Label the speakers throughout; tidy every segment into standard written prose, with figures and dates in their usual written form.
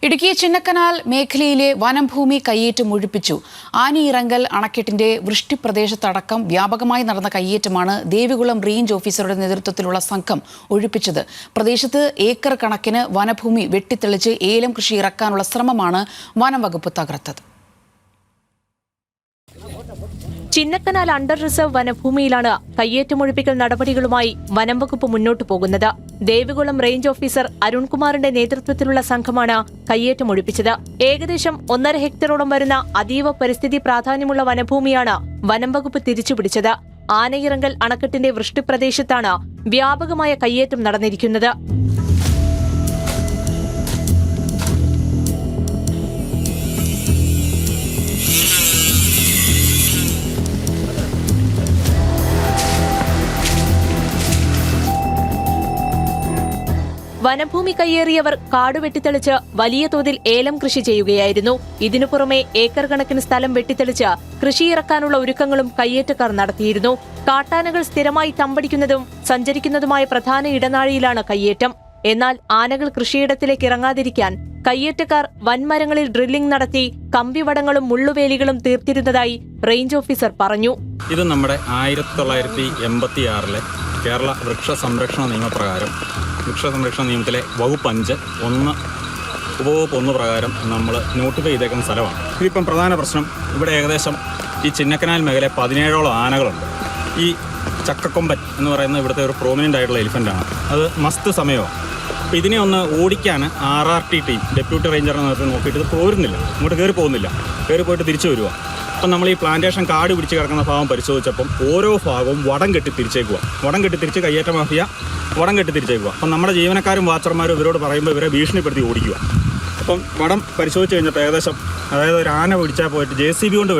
Speaker 1: ഇടുക്കി ചിന്നക്കനാൽ മേഖലയിലെ വനംഭൂമി കയ്യേറ്റം ഒഴിപ്പിച്ചു. ആനിയിറങ്കൽ അണക്കെട്ടിന്റെ വൃഷ്ടിപ്രദേശത്തടക്കം വ്യാപകമായി നടന്ന കയ്യേറ്റമാണ് ദേവികുളം റേഞ്ച് ഓഫീസറുടെ നേതൃത്വത്തിലുള്ള സംഘം ഒഴിപ്പിച്ചത്. പ്രദേശത്ത് ഏക്കർ കണക്കിന് വനഭൂമി വെട്ടിത്തെളിച്ച് ഏലം കൃഷി ഇറക്കാനുള്ള ശ്രമമാണ് വനം വകുപ്പ് തകർത്തത്.
Speaker 2: ചിന്നക്കനാൽ അണ്ടർ റിസർവ് വനഭൂമിയിലാണ് കയ്യേറ്റമൊഴിപ്പിക്കൽ നടപടികളുമായി വനം വകുപ്പ് മുന്നോട്ടു പോകുന്നത്. ദേവികുളം റേഞ്ച് ഓഫീസർ അരുൺകുമാറിന്റെ നേതൃത്വത്തിലുള്ള സംഘമാണ് കയ്യേറ്റമൊഴിപ്പിച്ചത്. ഏകദേശം 1.5 ഹെക്ടറോളം വരുന്ന അതീവ പരിസ്ഥിതി പ്രാധാന്യമുള്ള വനഭൂമിയാണ് വനം വകുപ്പ് തിരിച്ചുപിടിച്ചത്. ആനയിറങ്കൽ അണക്കെട്ടിന്റെ വൃഷ്ടിപ്രദേശത്താണ് വ്യാപകമായ കയ്യേറ്റം നടന്നിരിക്കുന്നത്. വനഭൂമി കയ്യേറിയവർ കാട് വെട്ടിത്തെളിച്ച് വലിയ തോതിൽ ഏലം കൃഷി ചെയ്യുകയായിരുന്നു. ഇതിനു പുറമെ ഏക്കർ കണക്കിന് സ്ഥലം വെട്ടിത്തെളിച്ച് കൃഷിയിറക്കാനുള്ള ഒരുക്കങ്ങളും കയ്യേറ്റക്കാർ നടത്തിയിരുന്നു. കാട്ടാനകൾ സ്ഥിരമായി തമ്പടിക്കുന്നതും സഞ്ചരിക്കുന്നതുമായ പ്രധാന ഇടനാഴിയിലാണ് കയ്യേറ്റം. എന്നാൽ ആനകൾ കൃഷിയിടത്തിലേക്ക് ഇറങ്ങാതിരിക്കാൻ കയ്യേറ്റക്കാർ വൻമരങ്ങളിൽ ഡ്രില്ലിംഗ് നടത്തി കമ്പിവടങ്ങളും മുള്ളുവേലികളും തീർത്തിരുന്നതായി റേഞ്ച് ഓഫീസർ പറഞ്ഞു.
Speaker 3: ഇത് നമ്മുടെ 1986 കേരള വൃക്ഷ സംരക്ഷണ നിയമപ്രകാരം വൃക്ഷസംരക്ഷണ നിയമത്തിലെ വകുപ്പ് 5 ഉപവകുപ്പ് 1 പ്രകാരം നമ്മൾ നോട്ടിഫൈ ചെയ്തേക്കുന്ന സ്ഥലമാണ്. ഇതിപ്പം പ്രധാന പ്രശ്നം, ഇവിടെ ഏകദേശം ഈ ചിന്നക്കനാൽ മേഖല 17ഓളം ആനകളുണ്ട്. ഈ ചക്കക്കൊമ്പൻ എന്ന് പറയുന്ന ഇവിടുത്തെ ഒരു പ്രോമിനൻ്റ് ആയിട്ടുള്ള എലിഫൻ്റാണ്. അത് മസ്ത് സമയമാണ്. അപ്പോൾ ഇതിനെ ഒന്ന് ഓടിക്കാൻ RRT ടീം ഡെപ്യൂട്ടി റേഞ്ചറിനെ നേരത്തെ നോക്കിയിട്ട് ഇത് പോരുന്നില്ല, ഇങ്ങോട്ട് കയറി പോകുന്നില്ല, കയറി പോയിട്ട് തിരിച്ചു വരിക. അപ്പം നമ്മൾ ഈ പ്ലാന്റേഷൻ കാട് പിടിച്ച് കിടക്കുന്ന ഭാഗം പരിശോധിച്ചപ്പം ഓരോ ഭാഗവും വടം കെട്ടി തിരിച്ചേക്കുക. വടം കെട്ടി തിരിച്ച് കയ്യേറ്റ മാഫിയ വടം കെട്ടി തിരിച്ചേക്കുക. അപ്പം നമ്മുടെ ജീവനക്കാരും വാച്ചർമാരും ഇവരോട് പറയുമ്പോൾ ഇവരെ ഭീഷണിപ്പെടുത്തി ഓടിക്കുക. അപ്പം വടം പരിശോധിച്ച് കഴിഞ്ഞപ്പോൾ ഏകദേശം, അതായത് ഒരു ആന പിടിച്ചാൽ പോയിട്ട് JCB കൊണ്ട്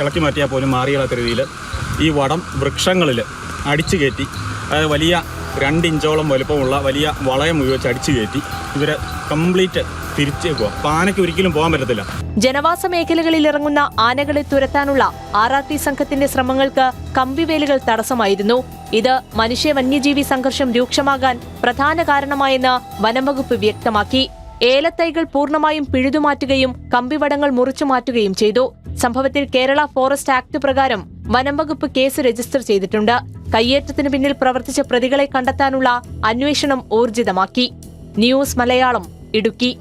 Speaker 3: ഇളക്കി മാറ്റിയാൽ പോലും മാറിയില്ലാത്ത രീതിയിൽ ഈ വടം വൃക്ഷങ്ങളിൽ അടിച്ചു കയറ്റി, അതായത് വലിയ 2 ഇഞ്ചോളം വലുപ്പമുള്ള വലിയ വളയം ഉപയോഗിച്ച് അടിച്ചു കയറ്റി ഇവരെ കംപ്ലീറ്റ് തിരിച്ചേക്കുക. അപ്പം ആനയ്ക്ക് ഒരിക്കലും പോകാൻ പറ്റത്തില്ല.
Speaker 2: ജനവാസ മേഖലകളിൽ ഇറങ്ങുന്ന ആനകളെ തുരത്താനുള്ള RRT സംഘത്തിന്റെ ശ്രമങ്ങൾക്ക് കമ്പിവേലികൾ തടസ്സമായിരുന്നു. ഇത് മനുഷ്യ വന്യജീവി സംഘർഷം രൂക്ഷമാകാൻ പ്രധാന കാരണമായെന്ന് വനംവകുപ്പ് വ്യക്തമാക്കി. ഏലത്തൈകൾ പൂർണ്ണമായും പിഴുതുമാറ്റുകയും കമ്പിവടങ്ങൾ മുറിച്ചു മാറ്റുകയും ചെയ്തു. സംഭവത്തിൽ കേരള ഫോറസ്റ്റ് ആക്ട് പ്രകാരം വനംവകുപ്പ് കേസ് രജിസ്റ്റർ ചെയ്തിട്ടുണ്ട്. കയ്യേറ്റത്തിന് പിന്നിൽ പ്രവർത്തിച്ച പ്രതികളെ കണ്ടെത്താനുള്ള അന്വേഷണം ഊർജിതമാക്കി. ന്യൂസ് മലയാളം, ഇടുക്കി.